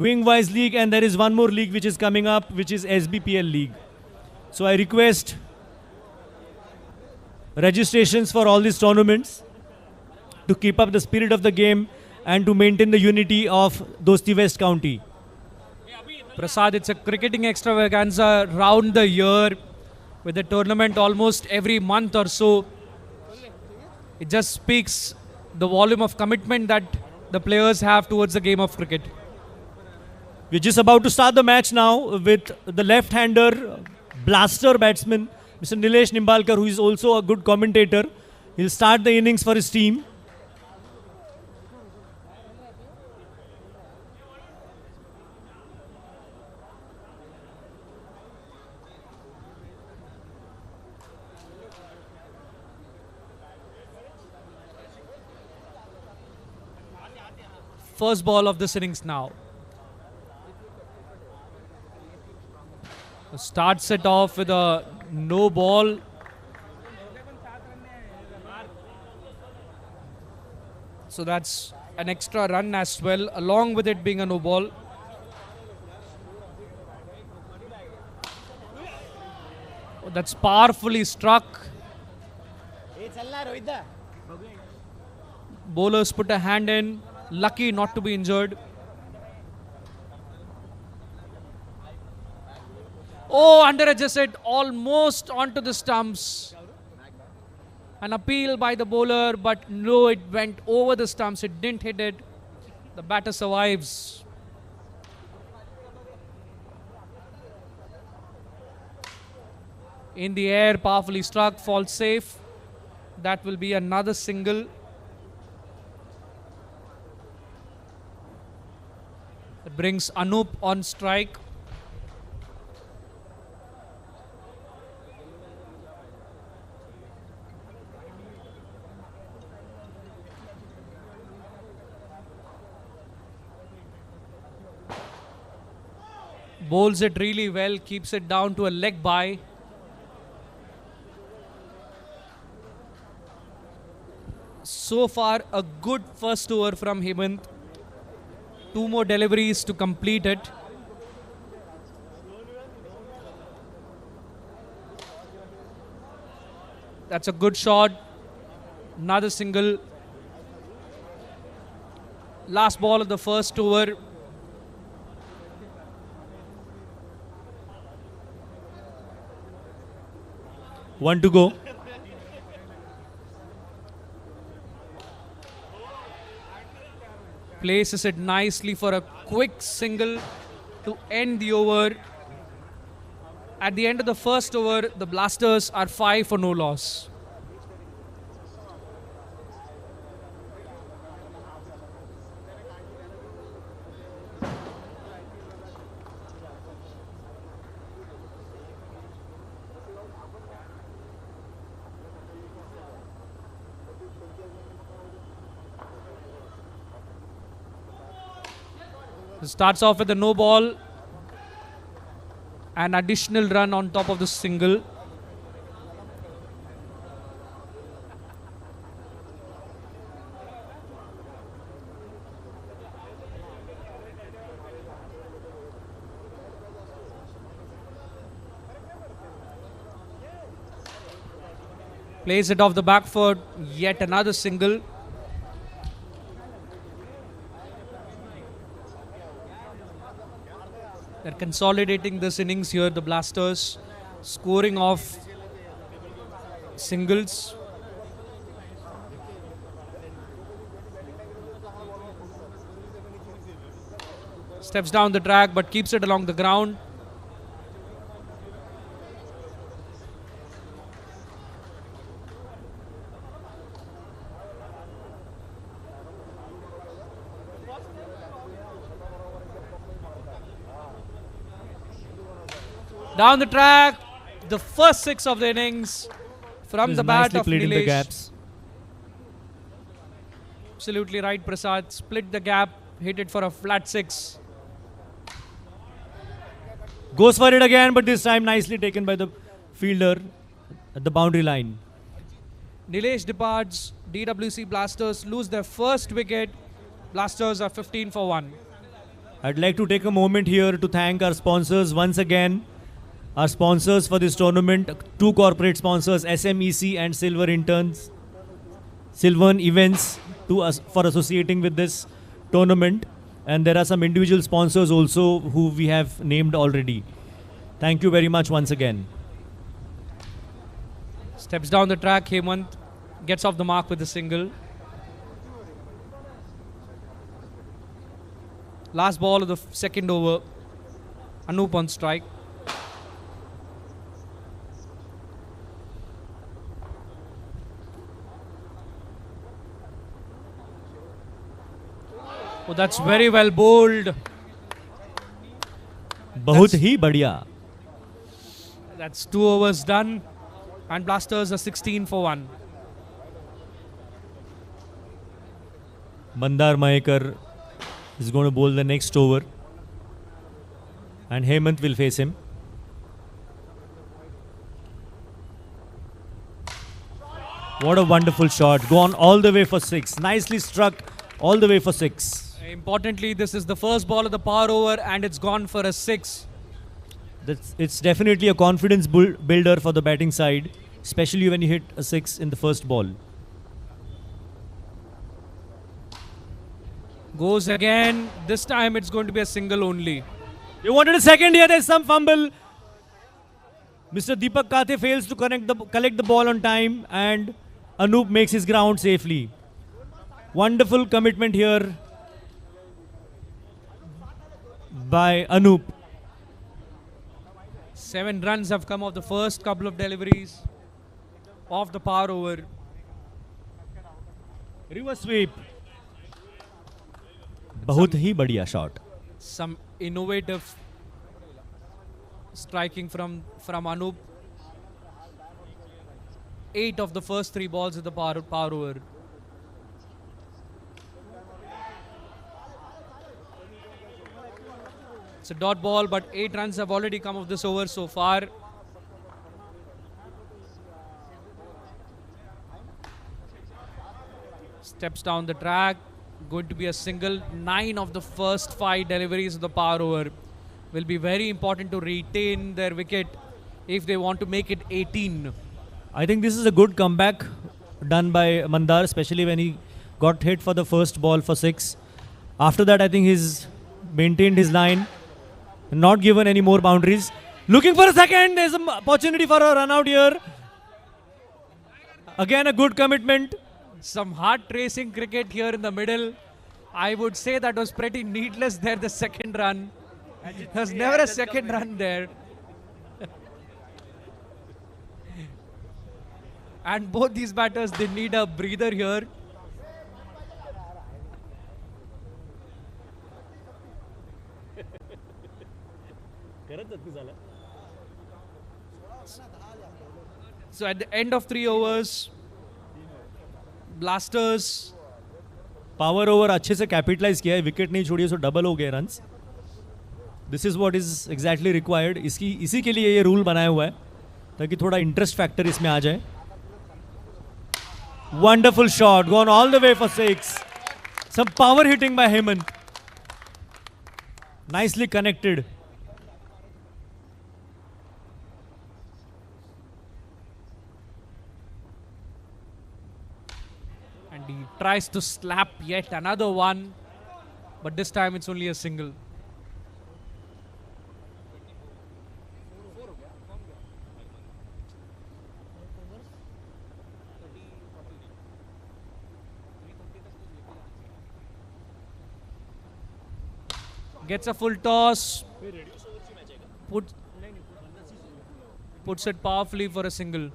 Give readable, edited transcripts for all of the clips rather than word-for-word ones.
Wing-wise league, and there is one more league which is coming up, which is SBPL league. So I request registrations for all these tournaments to keep up the spirit of the game and to maintain the unity of Dosti West County. Prasad, it's a cricketing extravaganza round the year with a tournament almost every month or so. It just speaks the volume of commitment that the players have towards the game of cricket. We're just about to start the match now with the left-hander blaster batsman, Mr. Nilesh Nimbalkar, who is also a good commentator. He'll start the innings for his team. First ball of this innings now. Starts it off with a no ball. So that's an extra run as well, along with it being a no ball. Oh, that's powerfully struck. Bowlers put a hand in, lucky not to be injured. Oh, under-adjusted, almost onto the stumps. An appeal by the bowler, but no, it went over the stumps. It didn't hit it. The batter survives. In the air, powerfully struck, falls safe. That will be another single. It brings Anup on strike. Bowls it really well, keeps it down to a leg bye. So far, a good first over from Hemant. 2 more deliveries to complete it. That's a good shot. Another single. Last ball of the first over. One to go. Places it nicely for a quick single to end the over. At the end of the first over, the Blasters are 5 for no loss. Starts off with a no ball. An additional run on top of the single. Plays it off the back foot. Yet another single. They're consolidating this innings here, the Blasters, scoring off singles. Steps down the track but keeps it along the ground. Down the track, the first 6 of the innings from the bat of played in the Nilesh. gaps. Absolutely right, Prasad. Split the gap, hit it for a flat 6. Goes for it again, but this time nicely taken by the fielder at the boundary line. Nilesh departs. DWC Blasters lose their first wicket. Blasters are 15 for 1. I'd like to take a moment here to thank our sponsors once again. Our sponsors for this tournament, two corporate sponsors, SMEC and Silvern Events, for associating with this tournament. And there are some individual sponsors also who we have named already. Thank you very much once again. Steps down the track, Hemant gets off the mark with a single. Last ball of the second over. Anup on strike. Oh, that's very well bowled. बहुत ही बढ़िया. That's 2 overs done. And Blasters are 16 for 1. Mandar Mayekar is going to bowl the next over. And Hemant will face him. What a wonderful shot. Gone all the way for 6. Nicely struck all the way for 6. Importantly, this is the first ball of the power over and it's gone for a 6. It's definitely a confidence builder for the batting side, especially when you hit a 6 in the first ball. Goes again. This time it's going to be a single only. You wanted a second here, there's some fumble. Mr. Deepak Kathe fails to collect the ball on time and Anup makes his ground safely. Wonderful commitment here by Anup. 7 runs have come off the first couple of deliveries of the power over. Reverse sweep. बहुत ही बढ़िया shot. Some innovative striking from Anup. 8 of the first 3 balls of the power over. It's a dot ball, but 8 runs have already come off this over so far. Steps down the track. Going to be a single. 9 of the first 5 deliveries of the power over will be very important to retain their wicket if they want to make it 18. I think this is a good comeback done by Mandar, especially when he got hit for the first ball for 6. After that, I think he's maintained his line, not given any more boundaries. Looking for a second, there's an opportunity for a run out here. Again, a good commitment. Some heart racing cricket here in the middle. I would say that was pretty needless there, the second run. There's never a second run there. And both these batters, they need a breather here. So at the end of 3 overs, Blasters power over अच्छे से capitalise किया है, wicket नहीं छोड़ी, सो double हो गए runs. This is what is exactly required. इसी के लिए ये रूल बनाया हुआ है ताकि थोड़ा इंटरेस्ट फैक्टर इसमें आ जाए. Wonderful shot, gone all the way for 6. Some power hitting by Hemant. Nicely connected. He tries to slap yet another one, but this time it's only a single. Gets a full toss, puts it powerfully for a single.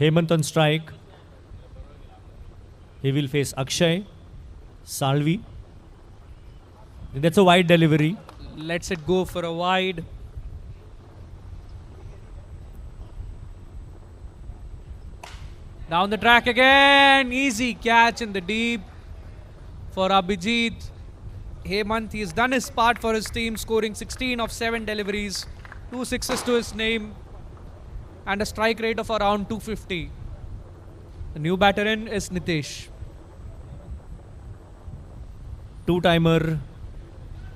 Hemant on strike. He will face Akshay, Salvi. That's a wide delivery. Lets it go for a wide. Down the track again. Easy catch in the deep for Abhijit. Hemant, he's done his part for his team, scoring 16 of 7 deliveries. 2 sixes to his name. and a strike rate of around 250. The new batter in is Nitesh. Two-timer.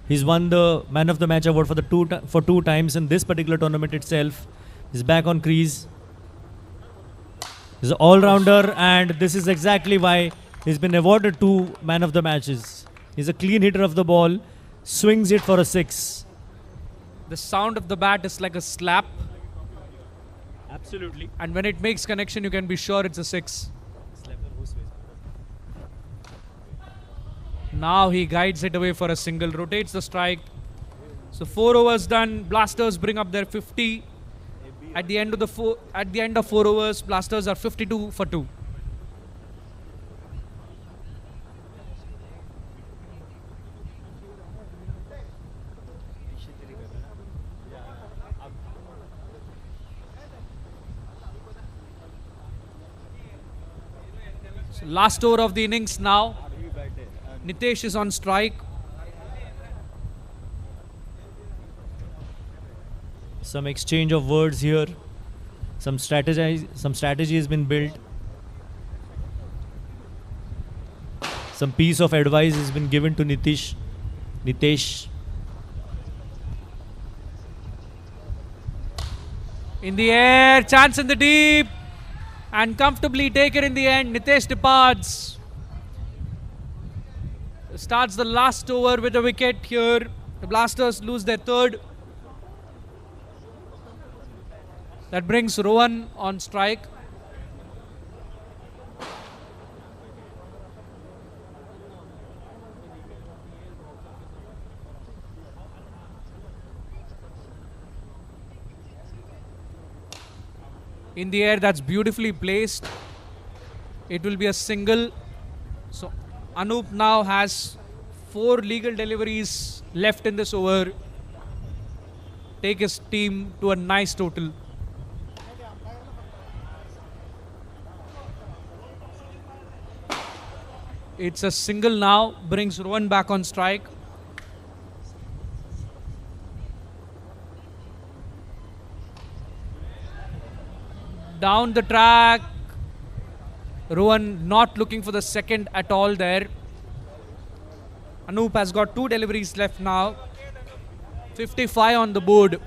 He's won the Man of the Match award for two times in this particular tournament itself. He's back on crease. He's an all-rounder, and this is exactly why he's been awarded 2 Man of the Matches. He's a clean hitter of the ball, swings it for a 6. The sound of the bat is like a slap, Absolutely. and when it makes connection, you can be sure it's a 6. Now he guides it away for a single, rotates the strike. So 4 overs done. Blasters bring up their 50. At the end of 4 overs, Blasters are 52 for 2. So last over of the innings now. Nitesh is on strike. Some exchange of words here. Some strategy has been built. Some piece of advice has been given to Nitesh. In the air, chance in the deep, and comfortably taken in the end. Nitesh departs. Starts the last over with a wicket here. The Blasters lose their 3rd. That brings Rohan on strike. In the air, that's beautifully placed. It will be a single. So Anup now has 4 legal deliveries left in this over. Take his team to a nice total. It's a single now, brings Rohan back on strike. Down the track. Rohan not looking for the second at all there. Anup has got 2 deliveries left now. 55 on the board.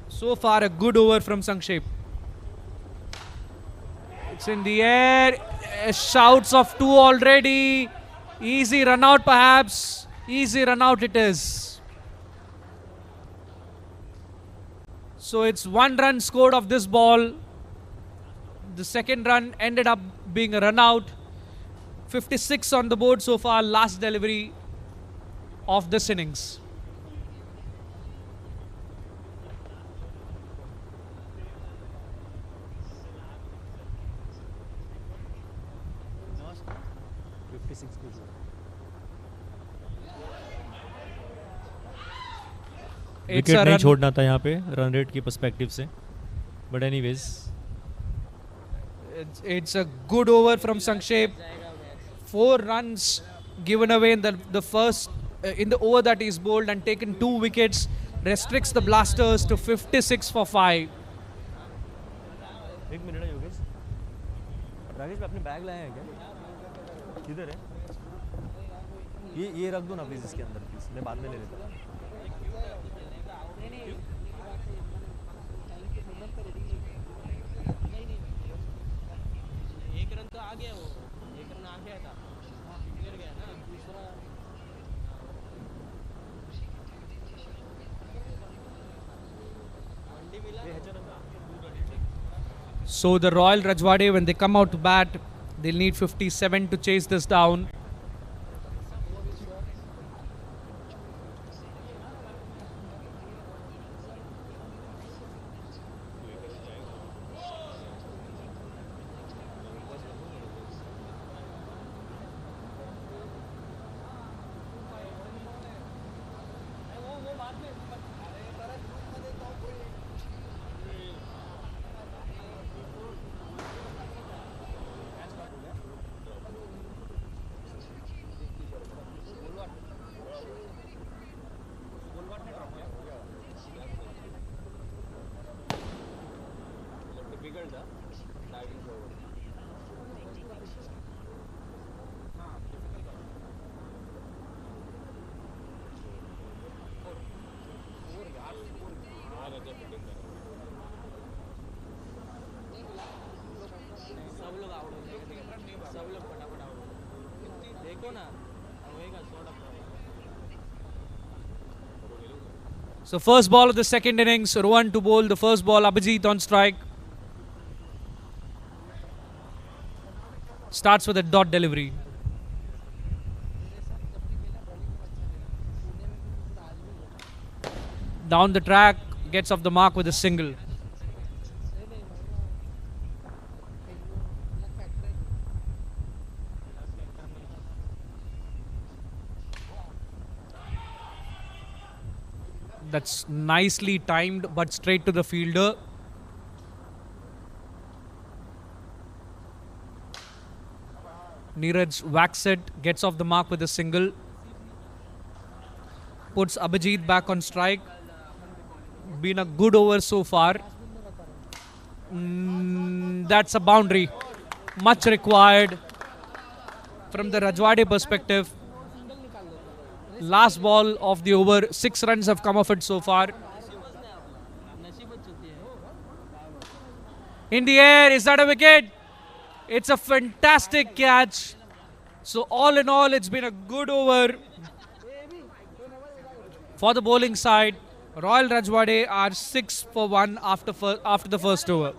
So far a good over from Sankshet. It's in the air. Shouts of 2 already. Easy run out perhaps. Easy run out it is. So it's 1 run scored of this ball. The second run ended up being a run out. 56 on the board so far. Last delivery of this innings. Wicket नहीं छोड़ना था यहाँ पे run rate की perspective से, but anyways it's a good over from Sankshet. 4 runs given away in the first in the over that he's bowled and taken 2 wickets, restricts the Blasters to 56 for 5. एक minute है योगेश, राकेश अपने bag लाए हैं क्या? किधर है? ये रख दो ना प्लीज इसके अंदर, प्लीज मैं बाद में ले लेता हूँ. So the Royal Rajwade, when they come out to bat, they'll need 57 to chase this down. So first ball of the second innings, Rohan to bowl. The first ball, Abhijit on strike. Starts with a dot delivery. Down the track, gets off the mark with a single. That's nicely timed, but straight to the fielder. Neeraj whacks it, gets off the mark with a single. Puts Abhijit back on strike. Been a good over so far. That's a boundary. Much required from the Rajwade perspective. Last ball of the over. 6 runs have come off it so far. In the air, is that a wicket? It's a fantastic catch. So all in all, it's been a good over for the bowling side. Royal Rajwade are 6 for 1 after the first over.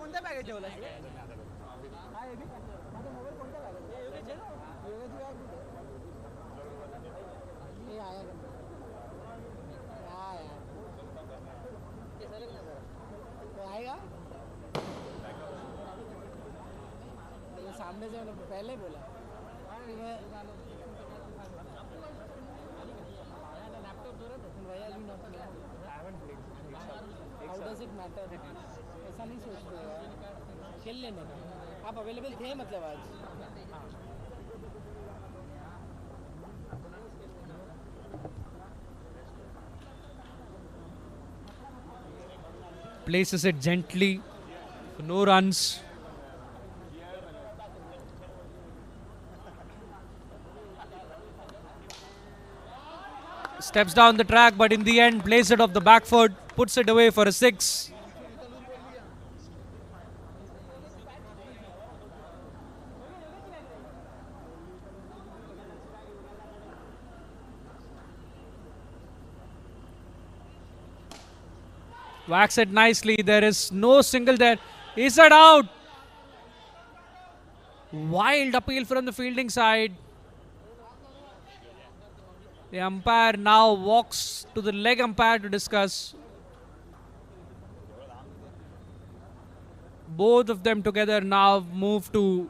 सामने से पहले बोला laptop दो how does it matter ऐसा नहीं सोचते खेल लेने का आप अवेलेबल थे मतलब आज Places it gently. No runs. Steps down the track, but in the end, plays it off the back foot, puts it away for a 6. Whacks it nicely. There is no single there. Is that out? Wild appeal from the fielding side. The umpire now walks to the leg umpire to discuss. Both of them together now move to,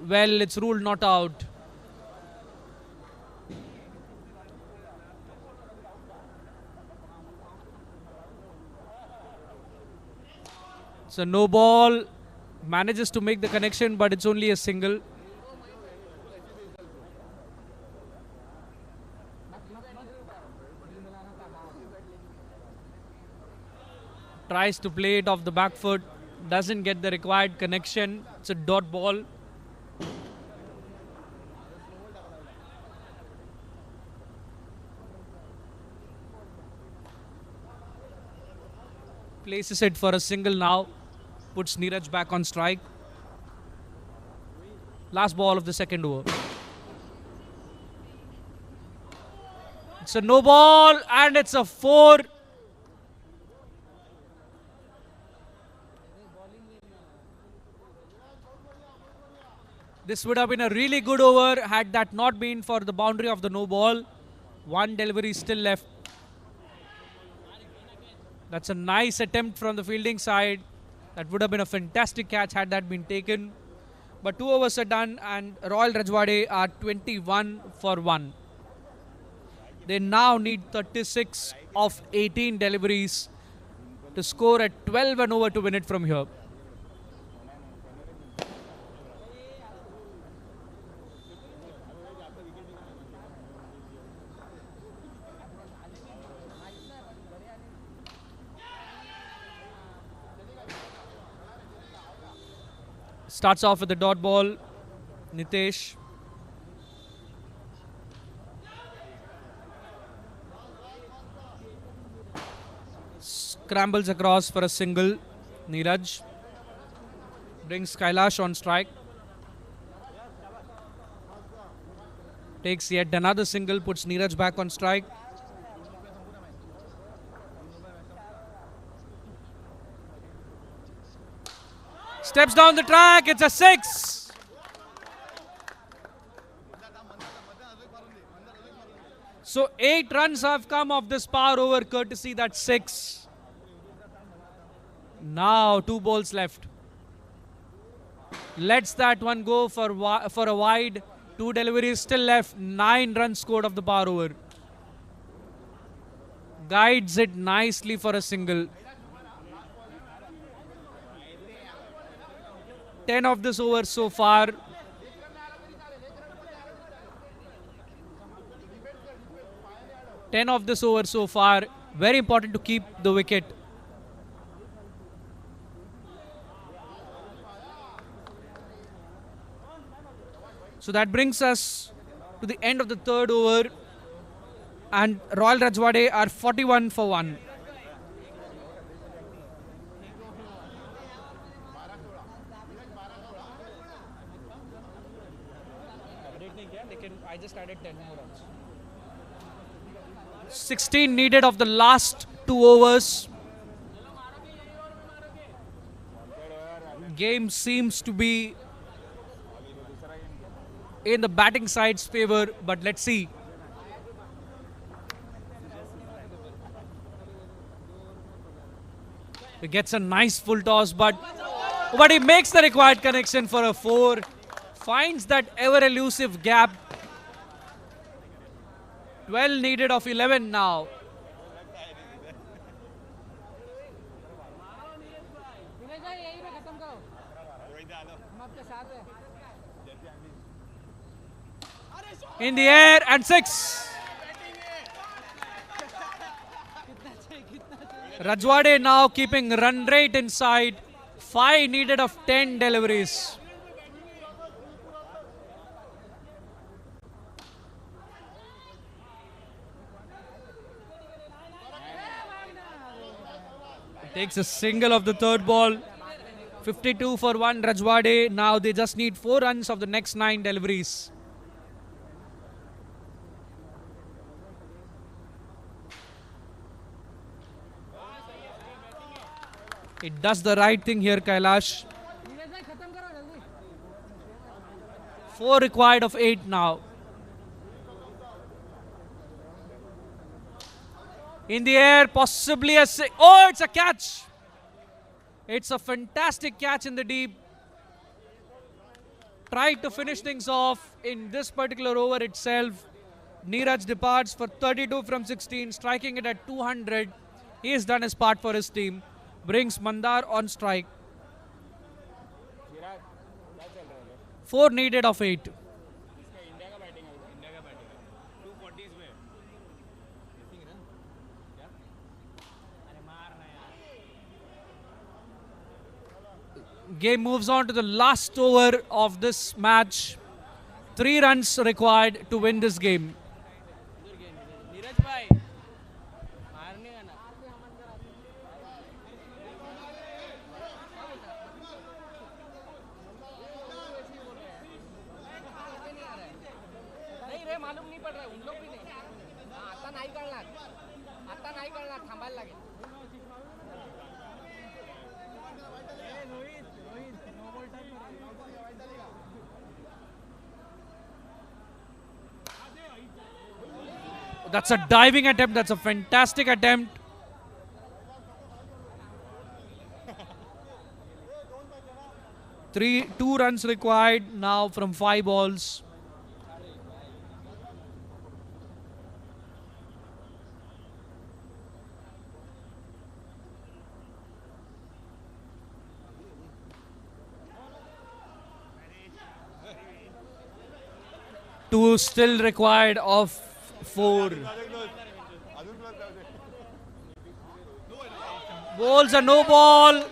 well, it's ruled not out. So no ball, manages to make the connection, but it's only a single. Tries to play it off the back foot, doesn't get the required connection. It's a dot ball. Places it for a single now. Puts Neeraj back on strike. Last ball of the second over. It's a no ball and it's a 4. This would have been a really good over had that not been for the boundary of the no ball. One delivery still left. That's a nice attempt from the fielding side. That would have been a fantastic catch had that been taken. But 2 overs are done and Royal Rajwade are 21 for 1. They now need 36 of 18 deliveries to score at 12 and over to win it from here. Starts off with the dot ball. Nitesh. Scrambles across for a single. Neeraj. Brings Kailash on strike. Takes yet another single, puts Neeraj back on strike. Steps down the track, it's a 6. So 8 runs have come off this power over courtesy that 6. Now 2 balls left. Lets that one go for a wide. 2 deliveries still left. 9 runs scored of the power over. Guides it nicely for a single. 10 of this over so far. Very important to keep the wicket. So that brings us to the end of the third over. And Royal Rajwade are 41 for 1. I just added 10 more runs. 16 needed of the last 2 overs. Game seems to be in the batting side's favor, but let's see. He gets a nice full toss, but he makes the required connection for a 4. Finds that ever elusive gap. 12 needed of 11 now. विनय भाई यहीं पे खत्म करो हम आपके साथ हैं In the air and 6. Rajwade now keeping run rate inside. 5 needed of 10 deliveries. Takes a single of the third ball. 52 for 1 Rajwade. Now they just need 4 runs of the next 9 deliveries. It does the right thing here, Kailash. विनय भाई खत्म करो जल्दी 4 required of 8 now. In the air, possibly a six. Oh, it's a catch. It's a fantastic catch in the deep. Tried to finish things off in this particular over itself. Neeraj departs for 32 from 16, striking it at 200. He has done his part for his team. Brings Mandar on strike. 4 needed of 8. Game moves on to the last over of this match. 3 runs required to win this game. Neeraj भाई मारने का ना नहीं रे मालूम नहीं पड़ रहा है उन लोग भी नहीं आता नाही कळणार थांबायला लागेल That's a diving attempt. That's a fantastic attempt. Two runs required now from 5 balls. Two still required of 4. Balls a no ball.